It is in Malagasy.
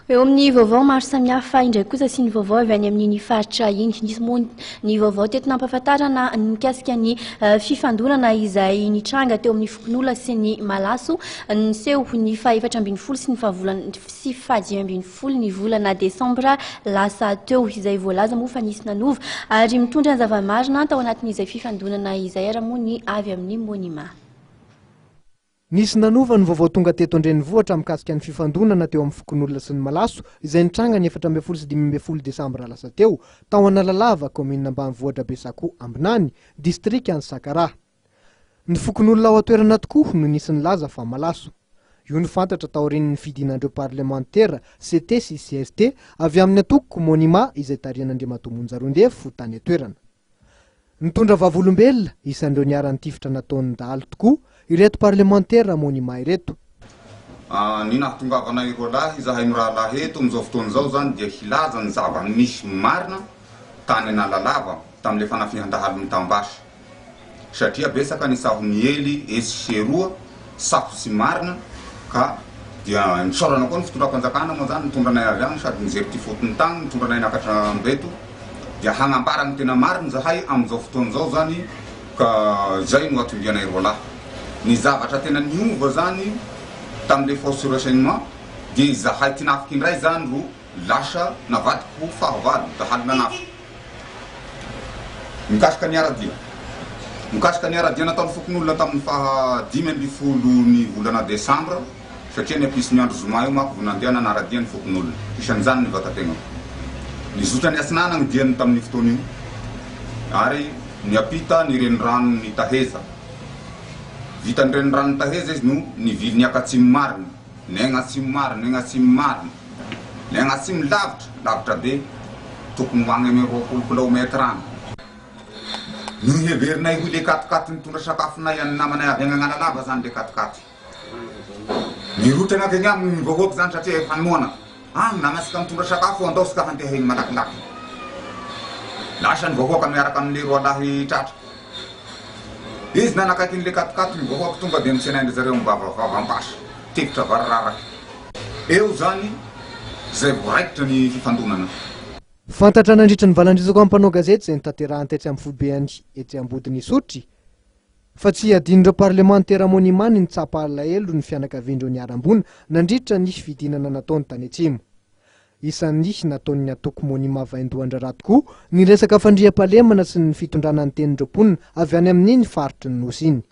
Eo amin'ny vaovao maro samihafa indray kosa sy ny vaovao avy any amin'ny faritra iny nisy moa ny vaovao teto nampahafantarana mikasika ny fifandonana izay nitranga teo amin'ny Fokon'olona sy ny Malaso niseho ny faha-efatra ambin'ny folo sy ny faha-dimy ambin'ny folo ny volana Desambra lasa teo, izay voalaza moa fa nisy nanova ary mitondra ny zava-marina tao anatin'izay fifandonana izay ary moa ny avy amin'ny monima. Nisy nanova ny vaovao tonga teto an-drenivohitra mikasika ny fifandonana teo amin'ny Fokon'olona sy ny Malaso izay nitranga ny 14 sy 15 Desambra lasa teo tao Analalava, commune ambanivohitra Besako Ambinany, district any Sakara. Ny Fokon'olona ao atoerana tokoa no nisy nilaza fa Malaso. Io ny fantatra taorian'ny fidinandreo parlementaire CT sy CST avy amin'ny atoko monima izay tarian'Andriamatoa Monjaroandefo tany atoerana. Nitondra vavolombelona isan'ireo niaran-tifitra nataon'ny dahalo tokoa ireto parlementaire monima ireto. Ny nahatongavana ireo lahy izahay ny rahalahy eto amin'izao fotoana izao zany dia hilaza ny zava-misy marina tany Analalava tamin'ilay fanafihan-dahalo mitambasy. Satria betsaka ny saho ny ely esy seroa saho sy marina ka dia nisorana koa ny fitondram-panjakana moa zany nitondranay avy agny sady nijery ty fotony tany nitondranay nakatra ambeto dia hagnambara ny tena marina zahay amin'izao fotoana izao zany ka zay no atondianay roa lahy. Ny zavatra tena niova zany tamin'ilay force sur renseignement dia zahay ty nafiky indray zany ro lasa navadiko fahavalo dahalo nanafy. Mikasika ny aradia. Mikasika ny aradia nataon'ny Fokon'olona tamin'ny faha-dimy ambin'ny folo ny volana Desambra satria ny ampisy ny andro zoma io manko vonandehana naradia ny Fokon'olona. Isan'izany ny vatategna. Nizotra ny Asinana ny diany tamin'ny fotoana io. Ary niapita ny renirano ny Taheza. Vita ny renirano ny Taheza izy no nivily ny akatsimo marina. Ny agnatsimo marina, ny agnatsimo marina. Ny agnatsimo lavitra be tokony ho agny amin'ny 20 kilomètre any. Ny heverinay ho le katikaty nitondra sakafonay any namanay avy agny Analalava zany le katikaty. Nirotra agnaky agny aminy vahoaky zany satria efa noana. Namasika mitondra sakafo andaosika hantehiny malakilaky. Lasa ny vahoaka miaraka amin'le roa lahy tratra. Izy nanakaiky le katikaty ny vahoaky tonga dia misenaindry zareo mivavavavam-basy tifitra variraraky. Eo zany zay voaraikitra ny fifandonana. Fantatra nandritra ny valandrisako amin'ny mpanao gazety izay nitanterahany tetsy amin'ny Fobeany etsy ambodiny Sotry fa tsy adin'ireo parlementaire monima ny nitsapa alahelo ny fianakaviandreo niarambony nandritra ny fidinana nataony tany atsimo. Isan'ny nataony atoko monima vaindohan-draharaha tokoa ny resaka fandriam-pahalemana sy ny fitondrana ny tenin-dreo mponina avy any amin'iny faritry ny nosy iny.